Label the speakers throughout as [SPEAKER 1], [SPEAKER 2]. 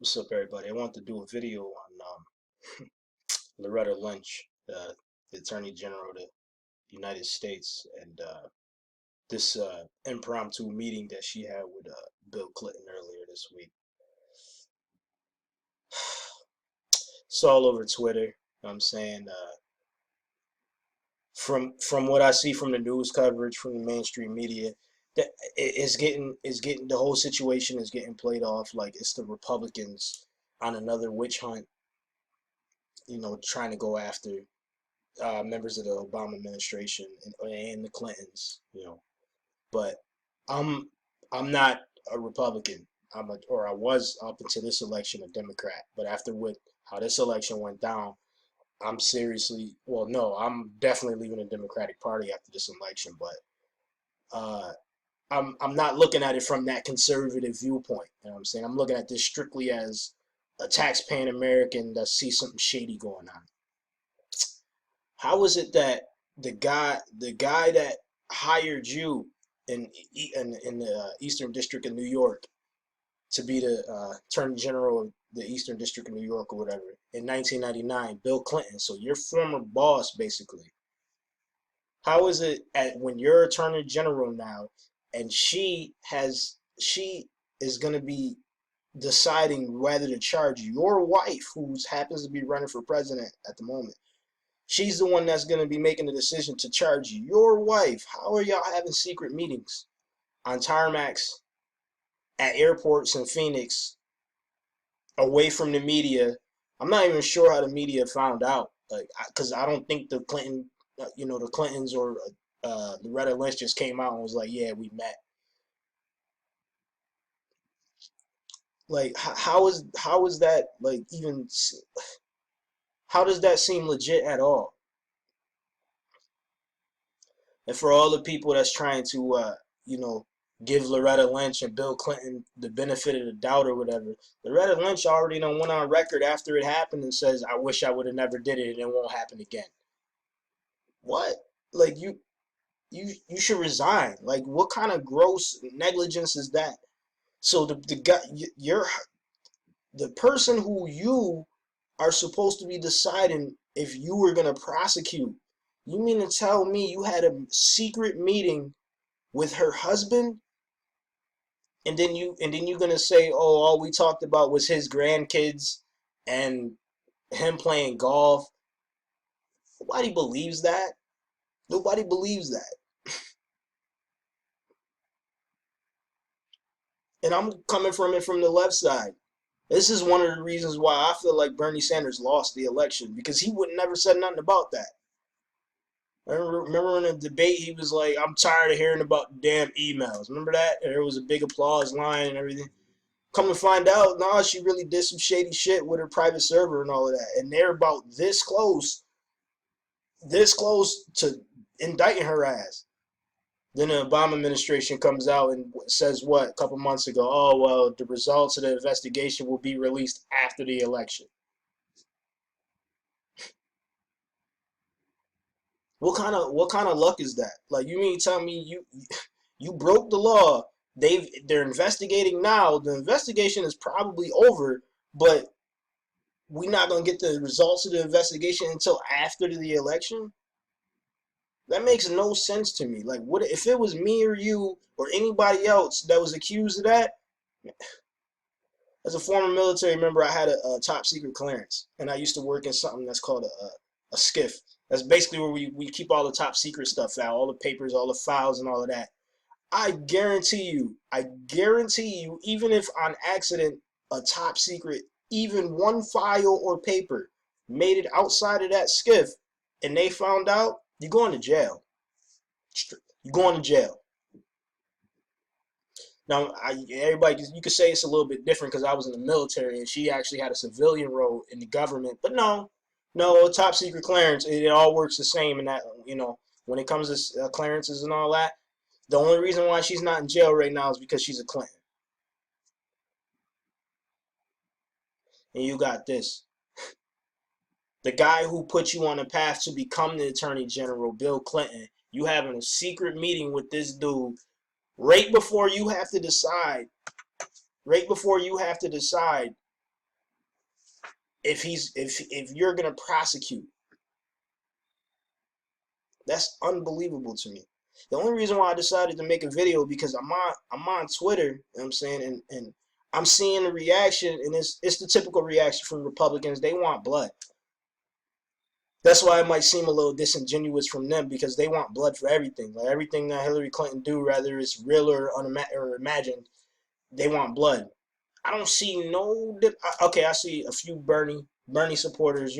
[SPEAKER 1] What's up, everybody? I want to do a video on Loretta Lynch, the Attorney General of the United States, and this impromptu meeting that she had with Bill Clinton earlier this week. It's all over Twitter. You know what I'm saying, from what I see from the news coverage from the mainstream media, that it's getting the whole situation is getting played off like it's the Republicans on another witch hunt. Trying to go after members of the Obama administration and the Clintons, But I'm I'm not a Republican. I was up until this election a Democrat. But after how this election went down, I'm seriously well, no, I'm definitely leaving the Democratic Party after this election. But uh, I'm not looking at it from that conservative viewpoint. You know what I'm saying? I'm looking at this strictly as a tax-paying American that sees something shady going on. How is it that the guy that hired you in the Eastern District of New York to be the Attorney General of the Eastern District of New York or whatever in 1999, Bill Clinton, so your former boss basically. How is it when you're Attorney General now, and she is going to be deciding whether to charge your wife, who happens to be running for president at the moment? She's the one that's going to be making the decision to charge your wife. How are y'all having secret meetings on tarmacs at airports in Phoenix, away from the media? I'm not even sure how the media found out, like, because I don't think the Clintons or Loretta Lynch just came out and was like, "Yeah, we met." Like, how is that like even? How does that seem legit at all? And for all the people that's trying to, give Loretta Lynch and Bill Clinton the benefit of the doubt or whatever, Loretta Lynch already went on record after it happened and says, "I wish I would have never did it and it won't happen again." What? Like you should resign. Like, what kind of gross negligence is that? So the guy, you're the person who you are supposed to be deciding if you were gonna prosecute. You mean to tell me you had a secret meeting with her husband, and then you're gonna say, "Oh, all we talked about was his grandkids and him playing golf"? Nobody believes that. Nobody believes that. And I'm coming from it from the left side. This is one of the reasons why I feel like Bernie Sanders lost the election, because he would never said nothing about that. I remember in a debate he was like, "I'm tired of hearing about the damn emails." Remember that? And there was a big applause line and everything. Come to find out, nah, she really did some shady shit with her private server and all of that. And they're about this close to indicting her ass. Then the Obama administration comes out and says what a couple months ago? "Oh, well, the results of the investigation will be released after the election." What kind of luck is that? Like, you mean tell me you broke the law? They're investigating now. The investigation is probably over, but we're not gonna get the results of the investigation until after the election. That makes no sense to me. Like, what if it was me or you or anybody else that was accused of that? As a former military member, I had a top secret clearance, and I used to work in something that's called a skiff. That's basically where we keep all the top secret stuff out, all the papers, all the files, and all of that. I guarantee you, even if on accident a top secret, even one file or paper made it outside of that skiff, and they found out, you're going to jail. You're going to jail. Now, everybody, you could say it's a little bit different because I was in the military and she actually had a civilian role in the government. But no, no, top secret clearance, it all works the same. In that, when it comes to clearances and all that, the only reason why she's not in jail right now is because she's a Clinton. And you got this. The guy who put you on the path to become the Attorney General, Bill Clinton, you having a secret meeting with this dude right before you have to decide, right before you have to decide if you're gonna prosecute, that's unbelievable to me. The only reason why I decided to make a video because I'm on Twitter, you know what I'm saying, and I'm seeing the reaction, and it's the typical reaction from Republicans. They want blood. That's why it might seem a little disingenuous from them because they want blood for everything. Like everything that Hillary Clinton do, whether it's real or imagined, they want blood. I don't see no. Okay, I see a few Bernie supporters,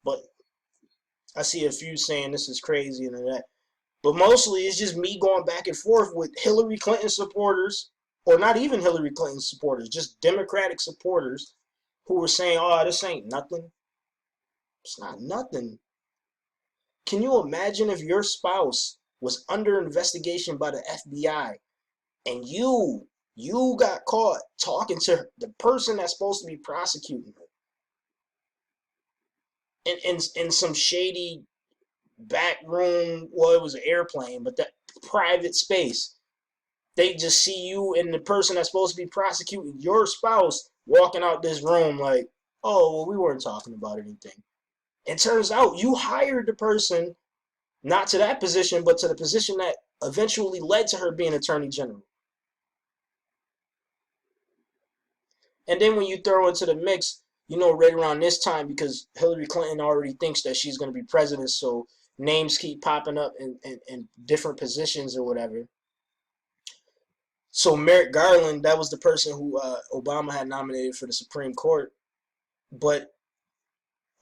[SPEAKER 1] but I see a few saying this is crazy and that. But mostly it's just me going back and forth with Hillary Clinton supporters, or not even Hillary Clinton supporters, just Democratic supporters who were saying, "Oh, this ain't nothing. It's not nothing." Can you imagine if your spouse was under investigation by the FBI and you got caught talking to the person that's supposed to be prosecuting her in some shady back room? Well, it was an airplane, but that private space. They just see you and the person that's supposed to be prosecuting your spouse walking out this room like, oh, well, we weren't talking about anything. It turns out you hired the person not to that position, but to the position that eventually led to her being Attorney General. And then when you throw into the mix, right around this time, because Hillary Clinton already thinks that she's going to be president, so names keep popping up in different positions or whatever. So Merrick Garland, that was the person who Obama had nominated for the Supreme Court. But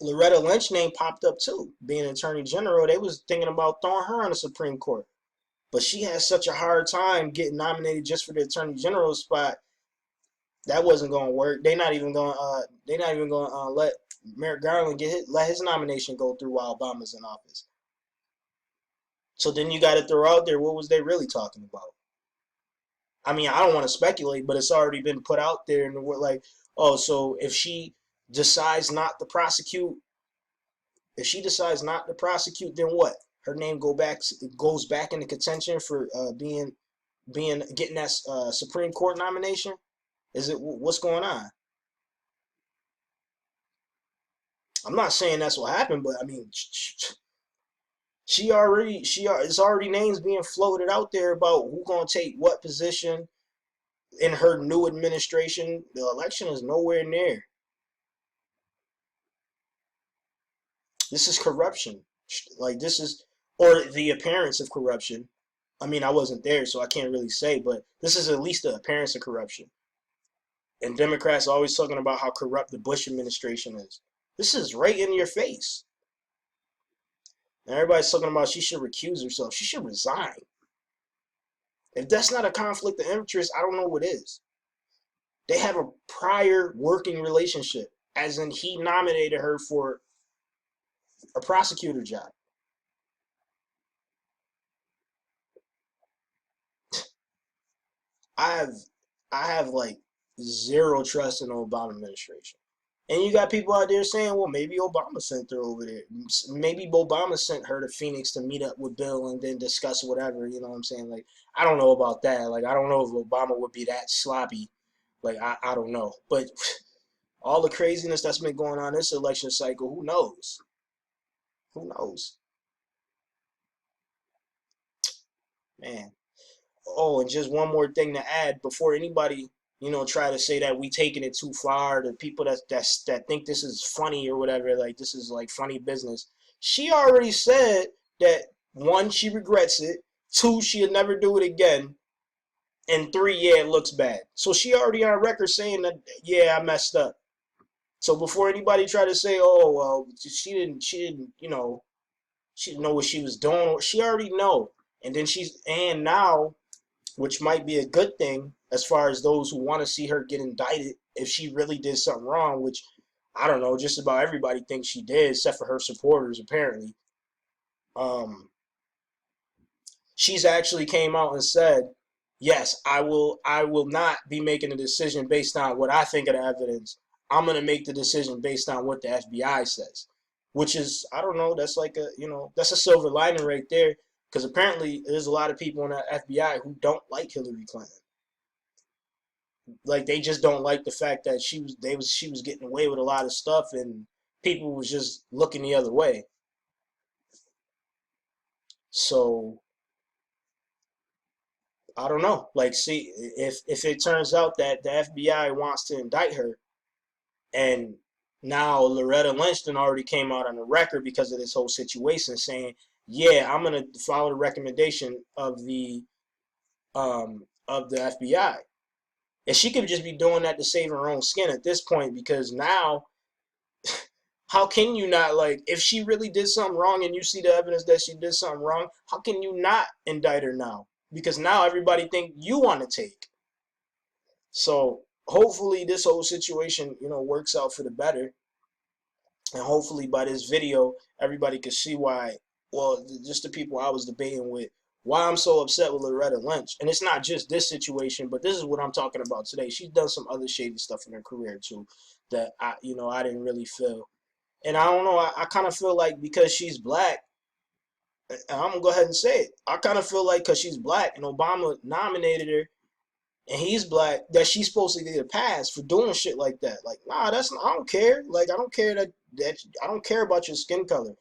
[SPEAKER 1] Loretta Lynch name popped up too, being Attorney General. They was thinking about throwing her on the Supreme Court. But she has such a hard time getting nominated just for the Attorney General spot. That wasn't going to work. They're not even going. Let Merrick Garland let his nomination go through while Obama's in office. So then you got to throw out there, what was they really talking about? I mean, I don't want to speculate, but it's already been put out there, and we're like, oh, so if she decides not to prosecute, then what? Her name goes back into contention for getting that Supreme Court nomination. Is it what's going on? I'm not saying that's what happened, but I mean, it's already names being floated out there about who's gonna take what position in her new administration. The election is nowhere near. This is corruption. Like this is, or the appearance of corruption. I mean, I wasn't there, so I can't really say, but this is at least the appearance of corruption. And Democrats are always talking about how corrupt the Bush administration is. This is right in your face. And everybody's talking about she should recuse herself. She should resign. If that's not a conflict of interest, I don't know what is. They have a prior working relationship, as in he nominated her for a prosecutor job. I have I have like zero trust in the Obama administration. And you got people out there saying, well, maybe Obama sent her over there. Maybe Obama sent her to Phoenix to meet up with Bill and then discuss whatever. You know what I'm saying? Like, I don't know about that. Like, I don't know if Obama would be that sloppy. Like, I don't know. But all the craziness that's been going on this election cycle, who knows? Who knows? Man. Oh, and just one more thing to add before anybody, try to say that we taking it too far. The people that think this is funny or whatever, like this is like funny business. She already said that one, she regrets it. Two, she'll never do it again. And three, yeah, it looks bad. So she already on record saying that, yeah, I messed up. So before anybody try to say, oh well, she didn't know what she was doing. She already know. And now, which might be a good thing as far as those who want to see her get indicted if she really did something wrong, which I don't know, just about everybody thinks she did, except for her supporters, apparently. She's actually came out and said, yes, I will not be making a decision based on what I think of the evidence. I'm going to make the decision based on what the FBI says, which is, I don't know, that's like that's a silver lining right there. Because apparently there's a lot of people in the FBI who don't like Hillary Clinton. like they just don't like the fact that she was getting away with a lot of stuff and people was just looking the other way. So I don't know. Like, see, if it turns out that the FBI wants to indict her, and now Loretta Lynch already came out on the record because of this whole situation, saying, "Yeah, I'm gonna follow the recommendation of the FBI," and she could just be doing that to save her own skin at this point, because now, how can you not, like, if she really did something wrong and you see the evidence that she did something wrong, how can you not indict her now? Because now everybody think you want to take. So hopefully this whole situation, works out for the better. And hopefully by this video, everybody can see why, well, just the people I was debating with, why I'm so upset with Loretta Lynch. And it's not just this situation, but this is what I'm talking about today. She's done some other shady stuff in her career too that I didn't really feel. And I don't know, I kind of feel like because she's black, and I'm gonna go ahead and say it, I kind of feel like because she's black and Obama nominated her and he's black, that she's supposed to get a pass for doing shit like that. Like, nah, I don't care. Like, I don't care that I don't care about your skin color.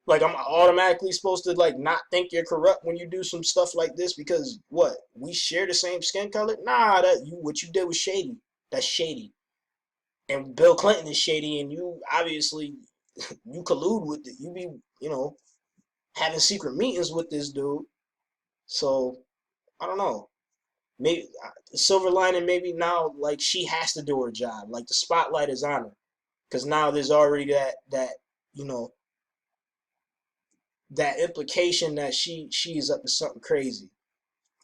[SPEAKER 1] Like, I'm automatically supposed to, like, not think you're corrupt when you do some stuff like this because what? We share the same skin color? Nah, what you did was shady. That's shady. And Bill Clinton is shady, and you obviously you collude with it. You be, having secret meetings with this dude. So I don't know. Maybe silver lining. Maybe now, like, she has to do her job. Like, the spotlight is on her because now there's already that you know that implication that she's up to something crazy.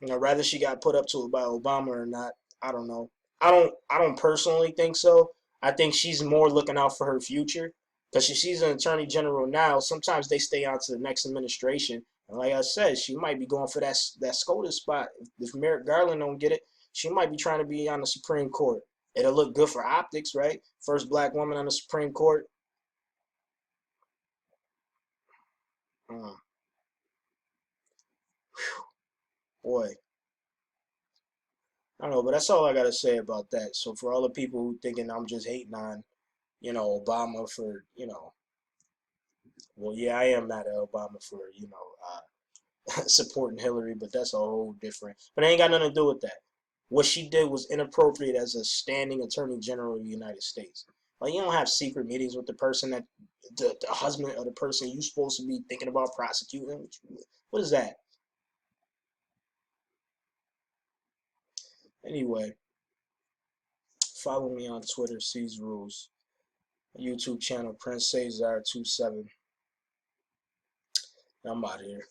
[SPEAKER 1] Rather she got put up to it by Obama or not, I don't know. I don't personally think so. I think she's more looking out for her future because she's an attorney general now. Sometimes they stay on to the next administration, and like I said, she might be going for that SCOTUS spot. If Merrick Garland don't get it, she might be trying to be on the Supreme Court. It'll look good for optics, right? First black woman on the Supreme Court. Uh, Boy, I don't know, but that's all I gotta say about that. So for all the people who thinking I'm just hating on, Obama for, well, yeah, I am mad at Obama for, supporting Hillary, but that's a whole different. But it ain't got nothing to do with that. What she did was inappropriate as a standing attorney general of the United States. Like, you don't have secret meetings with the person that the husband of the person you supposed to be thinking about prosecuting. What is that? Anyway, follow me on Twitter, C's Rules. YouTube channel, Prince Cesar 27. I'm out of here.